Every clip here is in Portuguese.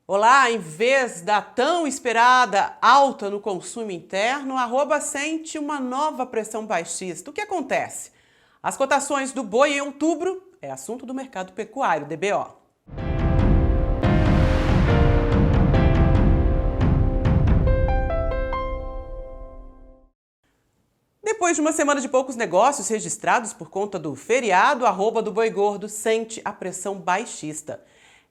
Olá, em vez da tão esperada alta no consumo interno, a arroba sente uma nova pressão baixista. O que acontece? As cotações do boi em outubro é assunto do mercado pecuário, DBO. Depois de uma semana de poucos negócios registrados por conta do feriado, a arroba do boi gordo sente a pressão baixista.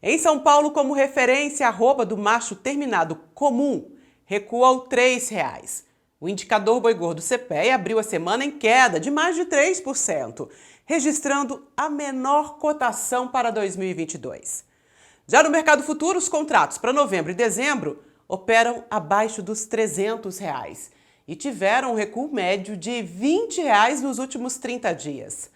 Em São Paulo, como referência, a arroba do macho terminado comum recua ao R$ 3. O indicador boi gordo CPEA abriu a semana em queda de mais de 3%, registrando a menor cotação para 2022. Já no mercado futuro, os contratos para novembro e dezembro operam abaixo dos R$ 300 e tiveram um recuo médio de R$ 20 nos últimos 30 dias.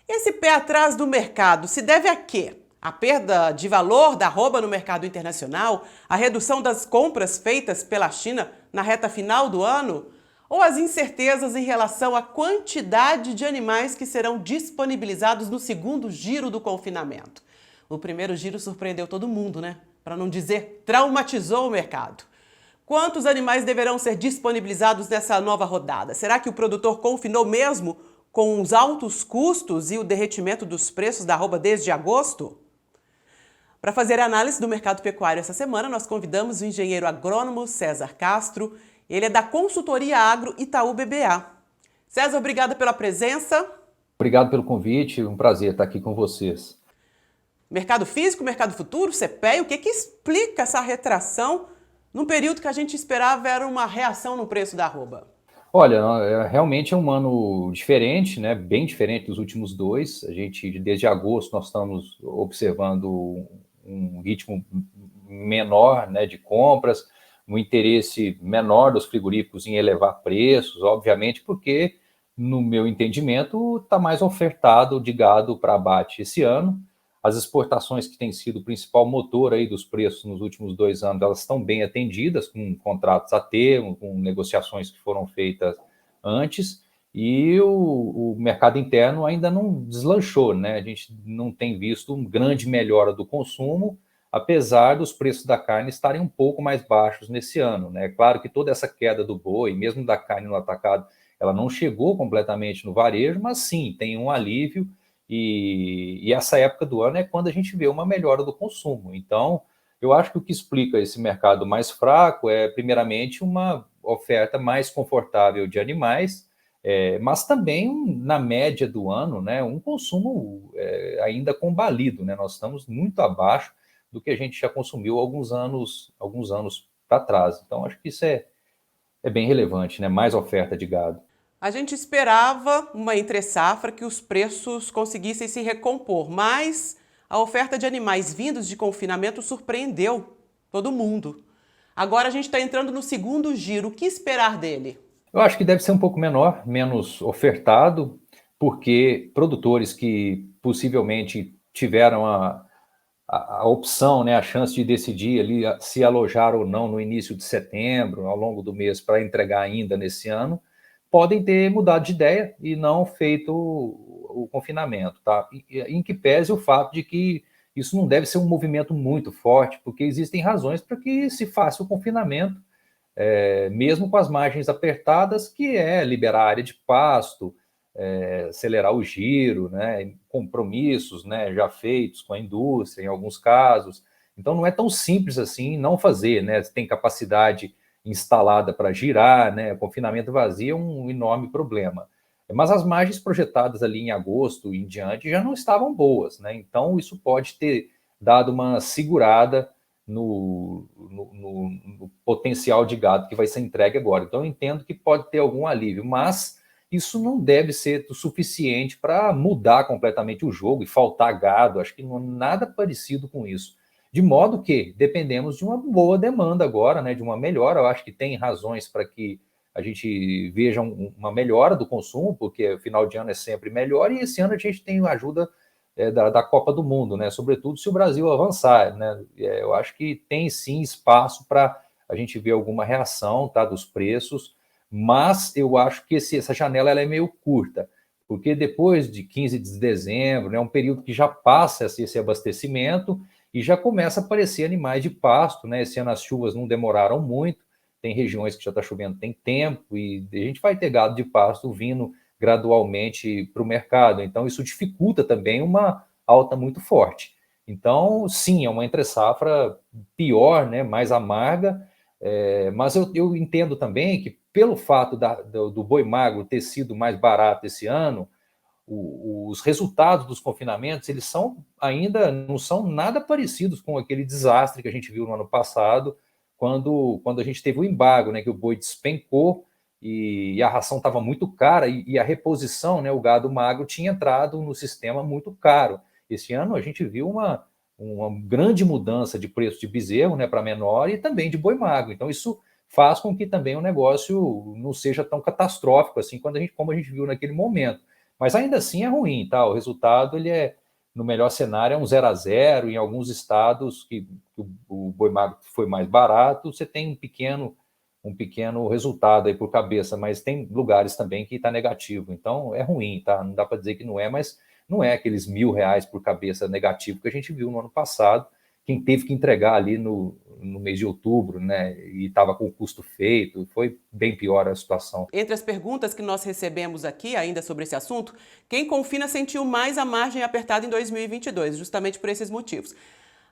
Esse pé atrás do mercado se deve a quê? A perda de valor da arroba no mercado internacional, a redução das compras feitas pela China na reta final do ano, ou as incertezas em relação à quantidade de animais que serão disponibilizados no segundo giro do confinamento? O primeiro giro surpreendeu todo mundo, né? Para não dizer, traumatizou o mercado. Quantos animais deverão ser disponibilizados nessa nova rodada? Será que o produtor confinou mesmo com os altos custos e o derretimento dos preços da arroba desde agosto? Para fazer a análise do mercado pecuário essa semana, nós convidamos o engenheiro agrônomo César Castro. Ele é da Consultoria Agro Itaú BBA. César, obrigada pela presença. Obrigado pelo convite, um prazer estar aqui com vocês. Mercado físico, mercado futuro, CPEA, o que explica essa retração num período que a gente esperava era uma reação no preço da arroba? Olha, realmente é um ano diferente, né? Bem diferente dos últimos dois. A gente, desde agosto, nós estamos observando um ritmo menor, né, de compras, um interesse menor dos frigoríficos em elevar preços, obviamente, porque, no meu entendimento, está mais ofertado de gado para abate esse ano. As exportações, que têm sido o principal motor aí dos preços nos últimos 2 anos, elas estão bem atendidas, com contratos a termo, com negociações que foram feitas antes, e o mercado interno ainda não deslanchou, né? A gente não tem visto uma grande melhora do consumo, apesar dos preços da carne estarem um pouco mais baixos nesse ano, né? Claro que toda essa queda do boi, mesmo da carne no atacado, ela não chegou completamente no varejo, mas sim, tem um alívio. E essa época do ano é quando a gente vê uma melhora do consumo. Então, eu acho que o que explica esse mercado mais fraco é, primeiramente, uma oferta mais confortável de animais, mas também, na média do ano, né, um consumo ainda combalido, né? Nós estamos muito abaixo do que a gente já consumiu alguns anos para trás. Então, acho que isso é bem relevante, né? Mais oferta de gado. A gente esperava uma entre-safra que os preços conseguissem se recompor, mas a oferta de animais vindos de confinamento surpreendeu todo mundo. Agora a gente está entrando no segundo giro. O que esperar dele? Eu acho que deve ser um pouco menor, menos ofertado, porque produtores que possivelmente tiveram a opção, né, a chance de decidir ali se alojar ou não no início de setembro, ao longo do mês, para entregar ainda nesse ano, podem ter mudado de ideia e não feito o confinamento, tá? Em que pese o fato de que isso não deve ser um movimento muito forte, porque existem razões para que se faça o confinamento, mesmo com as margens apertadas, que é liberar a área de pasto, acelerar o giro, né, compromissos, né, já feitos com a indústria, em alguns casos. Então, não é tão simples assim não fazer, né? Tem capacidade instalada para girar, né? Confinamento vazio é um enorme problema. Mas as margens projetadas ali em agosto e em diante já não estavam boas, né? Então, isso pode ter dado uma segurada no potencial de gado que vai ser entregue agora. Então, eu entendo que pode ter algum alívio, mas isso não deve ser o suficiente para mudar completamente o jogo e faltar gado. Acho que não é nada parecido com isso. De modo que dependemos de uma boa demanda agora, né, de uma melhora. Eu acho que tem razões para que a gente veja uma melhora do consumo, porque o final de ano é sempre melhor, e esse ano a gente tem a ajuda da Copa do Mundo, né? Sobretudo se o Brasil avançar, né? Eu acho que tem sim espaço para a gente ver alguma reação, tá, dos preços, mas eu acho que essa janela ela é meio curta, porque depois de 15 de dezembro, né, é um período que já passa esse abastecimento, e já começa a aparecer animais de pasto, né? Esse ano as chuvas não demoraram muito, tem regiões que já está chovendo tem tempo, e a gente vai ter gado de pasto vindo gradualmente para o mercado. Então, isso dificulta também uma alta muito forte. Então, sim, é uma entre-safra pior, né? Mais amarga, mas eu entendo também que, pelo fato do boi magro ter sido mais barato esse ano, os resultados dos confinamentos, eles ainda não são nada parecidos com aquele desastre que a gente viu no ano passado, quando a gente teve o embargo, né, que o boi despencou e a ração estava muito cara e a reposição, né, o gado magro tinha entrado no sistema muito caro. Esse ano a gente viu uma grande mudança de preço de bezerro, né, para menor e também de boi magro. Então isso faz com que também o negócio não seja tão catastrófico assim como a gente viu naquele momento. Mas ainda assim é ruim, tá? O resultado, no melhor cenário, é um 0-0. Em alguns estados que o boi magro foi mais barato, você tem um pequeno resultado aí por cabeça, mas tem lugares também que está negativo. Então é ruim, tá? Não dá para dizer que não é, mas não é aqueles R$ 1.000 por cabeça negativo que a gente viu no ano passado. Quem teve que entregar ali no mês de outubro, né, e estava com o custo feito, foi bem pior a situação. Entre as perguntas que nós recebemos aqui, ainda sobre esse assunto, quem confina sentiu mais a margem apertada em 2022, justamente por esses motivos.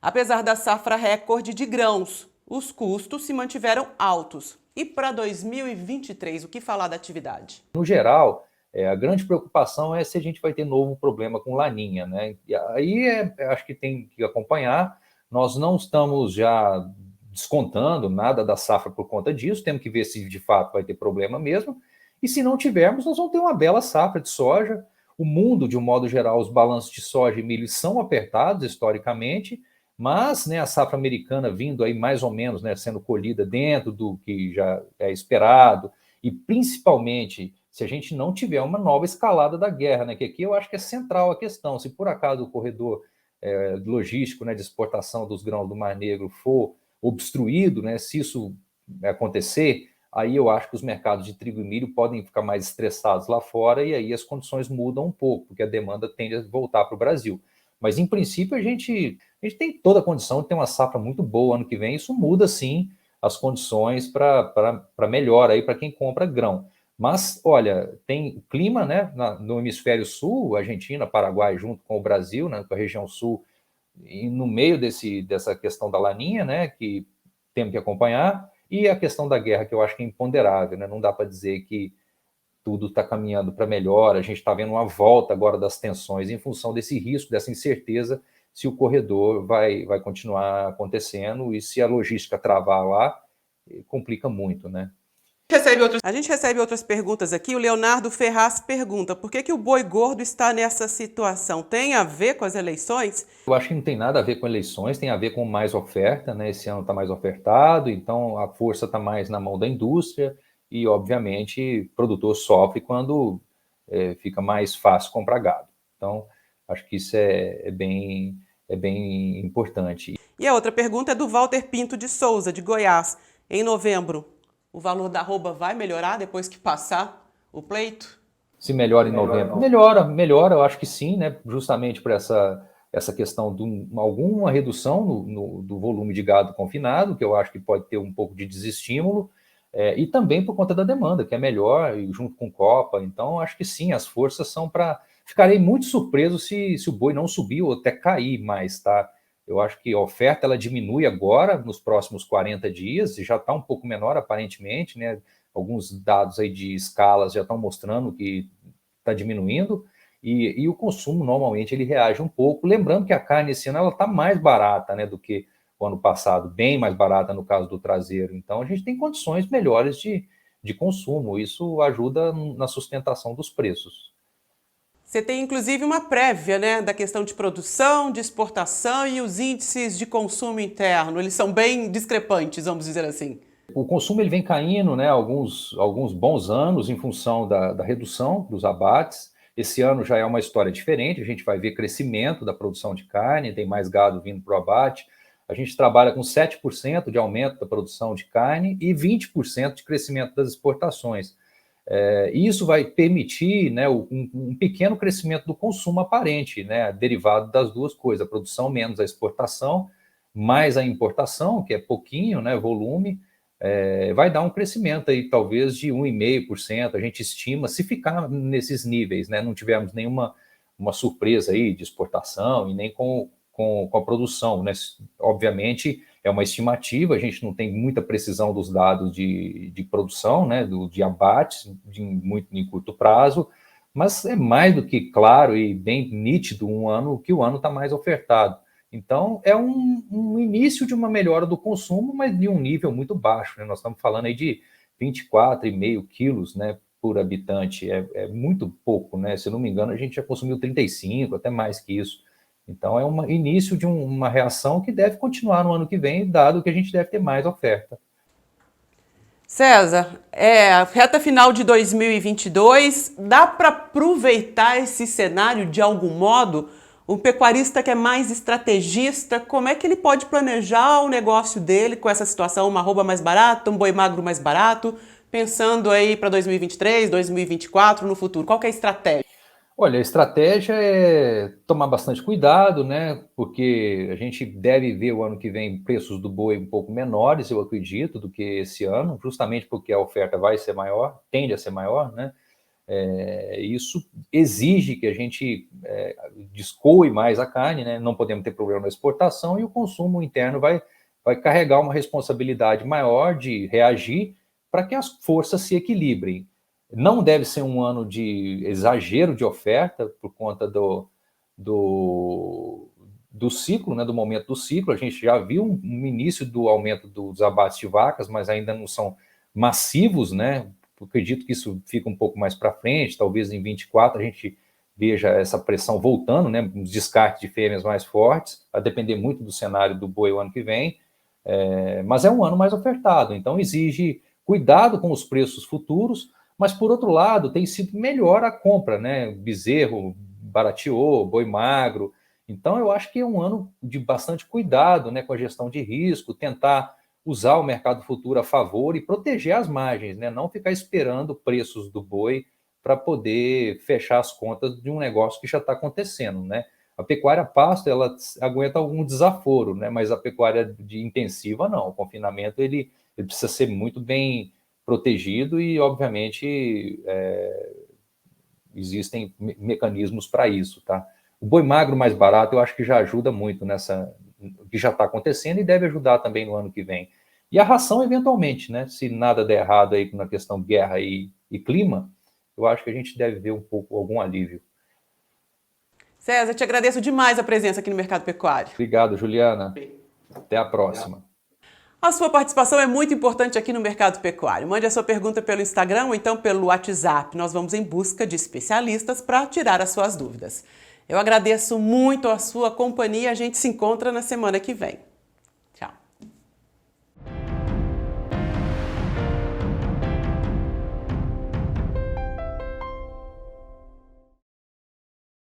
Apesar da safra recorde de grãos, os custos se mantiveram altos. E para 2023, o que falar da atividade? No geral, a grande preocupação é se a gente vai ter novo problema com laninha, né? E aí acho que tem que acompanhar. Nós não estamos já descontando nada da safra por conta disso, temos que ver se de fato vai ter problema mesmo. E se não tivermos, nós vamos ter uma bela safra de soja. O mundo, de um modo geral, os balanços de soja e milho são apertados historicamente, mas, né, a safra americana vindo aí mais ou menos, né, sendo colhida dentro do que já é esperado, e principalmente se a gente não tiver uma nova escalada da guerra, né, que aqui eu acho que é central a questão. Se por acaso o corredor logístico, né, de exportação dos grãos do Mar Negro for obstruído, né, se isso acontecer, aí eu acho que os mercados de trigo e milho podem ficar mais estressados lá fora, e aí as condições mudam um pouco, porque a demanda tende a voltar para o Brasil. Mas, em princípio, a gente tem toda a condição de ter uma safra muito boa ano que vem. Isso muda, sim, as condições para melhor aí para quem compra grão. Mas, olha, tem clima, né, no hemisfério sul, Argentina, Paraguai, junto com o Brasil, né, com a região sul, e no meio dessa questão da laninha, né, que temos que acompanhar, e a questão da guerra, que eu acho que é imponderável, né, não dá para dizer que tudo está caminhando para melhor, a gente está vendo uma volta agora das tensões em função desse risco, dessa incerteza, se o corredor vai continuar acontecendo, e se a logística travar lá, complica muito, né? A gente recebe outras perguntas aqui. O Leonardo Ferraz pergunta: por que o boi gordo está nessa situação? Tem a ver com as eleições? Eu acho que não tem nada a ver com eleições, tem a ver com mais oferta, né? Esse ano está mais ofertado, então a força está mais na mão da indústria e, obviamente, o produtor sofre quando fica mais fácil comprar gado. Então, acho que isso é bem importante. E a outra pergunta é do Walter Pinto de Souza, de Goiás. Em novembro, o valor da arroba vai melhorar depois que passar o pleito? Se melhora em novembro? Melhora, eu acho que sim, né? Justamente por essa questão de alguma redução do volume de gado confinado, que eu acho que pode ter um pouco de desestímulo, e também por conta da demanda, que é melhor, e junto com Copa. Então, acho que sim, as forças são para... Ficarei muito surpreso se o boi não subir ou até cair mais, tá? Eu acho que a oferta ela diminui agora, nos próximos 40 dias, e já está um pouco menor, aparentemente, né? Alguns dados aí de escalas já estão mostrando que está diminuindo, e o consumo normalmente ele reage um pouco. Lembrando que a carne esse ano está mais barata, né, do que o ano passado, bem mais barata no caso do traseiro. Então a gente tem condições melhores de consumo, isso ajuda na sustentação dos preços. Você tem inclusive uma prévia, né, da questão de produção, de exportação e os índices de consumo interno. Eles são bem discrepantes, vamos dizer assim. O consumo ele vem caindo, né, alguns bons anos em função da redução dos abates. Esse ano já é uma história diferente, a gente vai ver crescimento da produção de carne, tem mais gado vindo para o abate. A gente trabalha com 7% de aumento da produção de carne e 20% de crescimento das exportações. E isso vai permitir, né, um pequeno crescimento do consumo aparente, né, derivado das duas coisas, a produção menos a exportação, mais a importação, que é pouquinho, né, volume, vai dar um crescimento aí, talvez de 1,5%, a gente estima, se ficar nesses níveis, né, não tivermos nenhuma uma surpresa aí de exportação e nem com a produção, né? Obviamente é uma estimativa, a gente não tem muita precisão dos dados de produção, né? De abates muito em curto prazo, mas é mais do que claro e bem nítido que o ano está mais ofertado. Então, é um início de uma melhora do consumo, mas de um nível muito baixo, né? Nós estamos falando aí de 24,5 quilos, né, por habitante, é muito pouco, né? Se eu não me engano, a gente já consumiu 35, até mais que isso. Então, é um início de uma reação que deve continuar no ano que vem, dado que a gente deve ter mais oferta. César, a reta final de 2022, dá para aproveitar esse cenário de algum modo? O pecuarista que é mais estrategista, como é que ele pode planejar o negócio dele com essa situação, uma arroba mais barata, um boi magro mais barato, pensando aí para 2023, 2024, no futuro? Qual que é a estratégia? Olha, a estratégia é tomar bastante cuidado, né? Porque a gente deve ver o ano que vem preços do boi um pouco menores, eu acredito, do que esse ano, justamente porque a oferta vai ser maior, tende a ser maior, né? Isso exige que a gente descoe mais a carne, né? Não podemos ter problema na exportação e o consumo interno vai carregar uma responsabilidade maior de reagir para que as forças se equilibrem. Não deve ser um ano de exagero de oferta por conta do ciclo, né, do momento do ciclo. A gente já viu um início do aumento dos abates de vacas, mas ainda não são massivos, né? Eu acredito que isso fica um pouco mais para frente, talvez em 24 a gente veja essa pressão voltando, né? Uns descartes de fêmeas mais fortes, a depender muito do cenário do boi o ano que vem, mas é um ano mais ofertado, então exige cuidado com os preços futuros, mas por outro lado tem sido melhor a compra, né? Bezerro barateou, boi magro, então eu acho que é um ano de bastante cuidado, né, com a gestão de risco, tentar usar o mercado futuro a favor e proteger as margens, né? Não ficar esperando preços do boi para poder fechar as contas de um negócio que já está acontecendo, né? A pecuária pasto, ela aguenta algum desaforo, né? Mas a pecuária de intensiva, não. O confinamento, ele precisa ser muito bem protegido e, obviamente, existem mecanismos para isso, tá? O boi magro mais barato, eu acho que já ajuda muito nessa, que já está acontecendo e deve ajudar também no ano que vem. E a ração, eventualmente, né? Se nada der errado aí na questão guerra e clima, eu acho que a gente deve ver um pouco, algum alívio. César, te agradeço demais a presença aqui no Mercado Pecuário. Obrigado, Juliana. Até a próxima. A sua participação é muito importante aqui no Mercado Pecuário. Mande a sua pergunta pelo Instagram ou então pelo WhatsApp. Nós vamos em busca de especialistas para tirar as suas dúvidas. Eu agradeço muito a sua companhia. A gente se encontra na semana que vem.